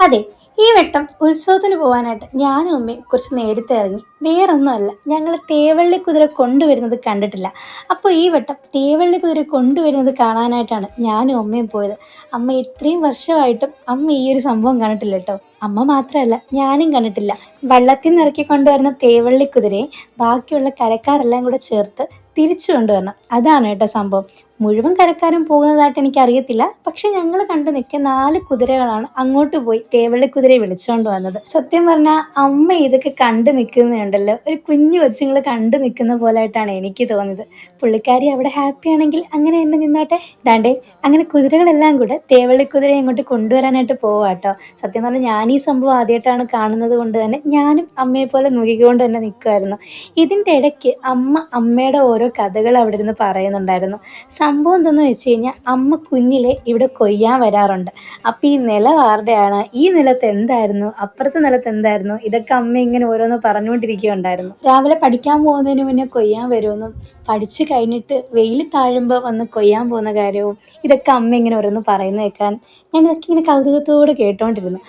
അതെ, ഈ വട്ടം ഉത്സവത്തിന് പോവാനായിട്ട് ഞാനും അമ്മയും കുറച്ച് നേരത്തെ ഇറങ്ങി. വേറൊന്നുമല്ല, ഞങ്ങൾ തേവള്ളി കുതിര കൊണ്ടുവരുന്നത് കണ്ടിട്ടില്ല. അപ്പോൾ ഈ വട്ടം തേവള്ളി കുതിര കൊണ്ടുവരുന്നത് കാണാനായിട്ടാണ് ഞാനും അമ്മയും പോയത്. അമ്മ ഇത്രയും വർഷമായിട്ടും അമ്മ ഈ ഒരു സംഭവം കണ്ടിട്ടില്ല കേട്ടോ. അമ്മ മാത്രമല്ല, ഞാനും കണ്ടിട്ടില്ല. വള്ളത്തിൽ നിന്ന് ഇറക്കി കൊണ്ടുവരുന്ന തേവള്ളി കുതിരയെ ബാക്കിയുള്ള കരക്കാരെല്ലാം കൂടെ ചേർത്ത് തിരിച്ചു കൊണ്ടുവരണം. അതാണ് കേട്ടോ സംഭവം. മുഴുവൻ കരക്കാരും പോകുന്നതായിട്ട് എനിക്കറിയത്തില്ല. പക്ഷെ ഞങ്ങൾ കണ്ടു നിൽക്കുക 4 കുതിരകളാണ് അങ്ങോട്ട് പോയി തേവള്ളി കുതിരയെ വിളിച്ചുകൊണ്ട് വന്നത്. സത്യം പറഞ്ഞാൽ അമ്മ ഇതൊക്കെ കണ്ടു നിൽക്കുന്നുണ്ടല്ലോ, ഒരു കുഞ്ഞു കൊച്ചുങ്ങൾ കണ്ടു നിൽക്കുന്ന പോലായിട്ടാണ് എനിക്ക് തോന്നിയത്. പുള്ളിക്കാരി അവിടെ ഹാപ്പി ആണെങ്കിൽ അങ്ങനെ തന്നെ നിന്നോട്ടെ. ദാണ്ടേ അങ്ങനെ കുതിരകളെല്ലാം കൂടെ തേവള്ളി കുതിരയെ ഇങ്ങോട്ട് കൊണ്ടുവരാനായിട്ട് പോവാട്ടോ. സത്യം പറഞ്ഞാൽ ഞാൻ ഈ സംഭവം ആദ്യമായിട്ടാണ് കാണുന്നത് കൊണ്ട് തന്നെ ഞാനും അമ്മയെ പോലെ നോക്കിക്കൊണ്ട് തന്നെ നിൽക്കുമായിരുന്നു. ഇതിൻ്റെ ഇടയ്ക്ക് അമ്മയുടെ ഓരോ കഥകൾ അവിടെ ഇരുന്ന് പറയുന്നുണ്ടായിരുന്നു. സംഭവം എന്തെന്ന് വെച്ച് കഴിഞ്ഞാൽ അമ്മ കുഞ്ഞിലെ ഇവിടെ കൊയ്യാൻ വരാറുണ്ട്. അപ്പോൾ ഈ നിലം ആരുടെയാണ്, ഈ നിലത്ത് എന്തായിരുന്നു, അപ്പുറത്തെ നിലത്ത് എന്തായിരുന്നു, ഇതൊക്കെ അമ്മ ഇങ്ങനെ ഓരോന്ന് പറഞ്ഞുകൊണ്ടിരിക്കുകയുണ്ടായിരുന്നു. രാവിലെ പഠിക്കാൻ പോകുന്നതിന് മുന്നേ കൊയ്യാൻ വരുമെന്നും പഠിച്ചു കഴിഞ്ഞിട്ട് വെയിൽ താഴുമ്പോൾ വന്ന് കൊയ്യാൻ പോകുന്ന കാര്യവും ഇതൊക്കെ അമ്മ ഇങ്ങനെ ഓരോന്ന് പറയുന്ന കേൾക്കാൻ ഞാൻ ഇതൊക്കെ ഇങ്ങനെ കൗതുകത്തോട് കേട്ടോണ്ടിരുന്നു.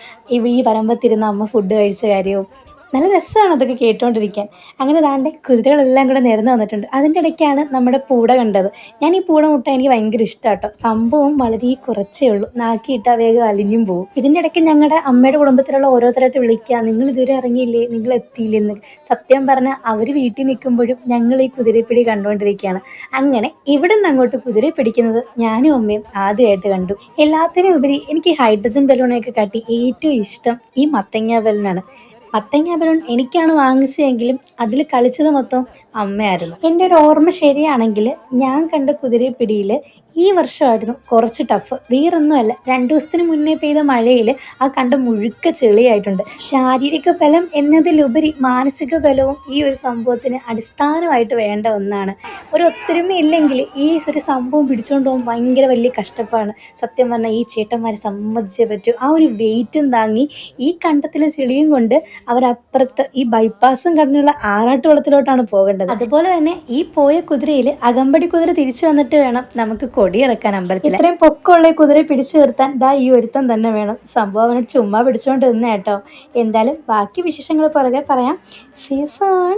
ഈ വരമ്പത്തിരുന്ന് അമ്മ ഫുഡ് കഴിച്ച കാര്യവും നല്ല രസമാണ് അതൊക്കെ കേട്ടോണ്ടിരിക്കാൻ. അങ്ങനെ ദാണ്ടെ കുതിരകളെല്ലാം കൂടെ നിരന്ന് വന്നിട്ടുണ്ട്. അതിൻ്റെ ഇടയ്ക്കാണ് നമ്മുടെ പൂട കണ്ടത്. ഞാൻ ഈ പൂട മുട്ട എനിക്ക് ഭയങ്കര ഇഷ്ടമാണ് കേട്ടോ. സംഭവം വളരെ കുറച്ചേ ഉള്ളൂ, നാക്കിയിട്ടാൽ വേഗം അലിഞ്ഞും പോകും. ഇതിൻ്റെ ഇടയ്ക്ക് ഞങ്ങളുടെ അമ്മയുടെ കുടുംബത്തിലുള്ള ഓരോരുത്തരായിട്ട് വിളിക്കുക, നിങ്ങൾ ഇതുവരെ ഇറങ്ങിയില്ലേ, നിങ്ങൾ എത്തിയില്ലെന്ന്. സത്യം പറഞ്ഞാൽ അവർ വീട്ടിൽ നിൽക്കുമ്പോഴും ഞങ്ങൾ ഈ കുതിരപ്പിടി കണ്ടുകൊണ്ടിരിക്കുകയാണ്. അങ്ങനെ ഇവിടെ നിന്ന് അങ്ങോട്ട് കുതിരയെ പിടിക്കുന്നത് ഞാനും അമ്മയും ആദ്യമായിട്ട് കണ്ടു. എല്ലാത്തിനും ഉപരി എനിക്ക് ഹൈഡ്രജൻ ബലൂണൊക്കെ കാട്ടി ഏറ്റവും ഇഷ്ടം ഈ മത്തങ്ങ ബലൂണാണ്. മത്തങ്ങ ബലൂൺ എനിക്കാണ് വാങ്ങിച്ചതെങ്കിലും അതിൽ കളിച്ചത് മൊത്തം അമ്മയായിരുന്നു. എൻ്റെ ഒരു ഓർമ്മ ശരിയാണെങ്കിൽ ഞാൻ കണ്ട കുതിരപ്പിടിയിൽ ഈ വർഷമായിരുന്നു കുറച്ച് ടഫ്. വേറൊന്നുമല്ല, 2 ദിവസത്തിന് മുന്നേ പെയ്ത മഴയിൽ ആ കണ്ട മുഴുക്ക ചെളിയായിട്ടുണ്ട്. ശാരീരിക ബലം എന്നതിലുപരി മാനസിക ബലവും ഈ ഒരു സംഭവത്തിന് അടിസ്ഥാനമായിട്ട് വേണ്ട ഒന്നാണ്. ഒരു ഒത്തൊരുമയില്ലെങ്കിൽ ഈ ഒരു സംഭവം പിടിച്ചുകൊണ്ട് പോകാൻ ഭയങ്കര വലിയ കഷ്ടപ്പാടാണ്. സത്യം പറഞ്ഞാൽ ഈ ചേട്ടന്മാരെ സമ്മതിച്ചേ പറ്റൂ. ആ ഒരു വെയിറ്റും താങ്ങി ഈ കണ്ടത്തിലെ ചെളിയും കൊണ്ട് അവരപ്പുറത്ത് ഈ ബൈപ്പാസും കടന്നുള്ള ആറാട്ടുകുളത്തിലോട്ടാണ് പോകേണ്ടത്. അതുപോലെ തന്നെ ഈ പോയ കുതിരയിൽ അകമ്പടി കുതിര തിരിച്ചു വന്നിട്ട് വേണം നമുക്ക് കൊടിയിറക്കാൻ അമ്പലത്തിൽ. ഇത്രയും പൊക്കമുള്ള കുതിരയെ പിടിച്ചു നിർത്താൻ ദാ ഈ ഒരുത്തം തന്നെ വേണം. സംഭവം അവനോട് ചുമ്മാ പിടിച്ചുകൊണ്ട് നിന്ന കേട്ടോ. എന്തായാലും ബാക്കി വിശേഷങ്ങൾ പുറകെ പറയാം. സീസൺ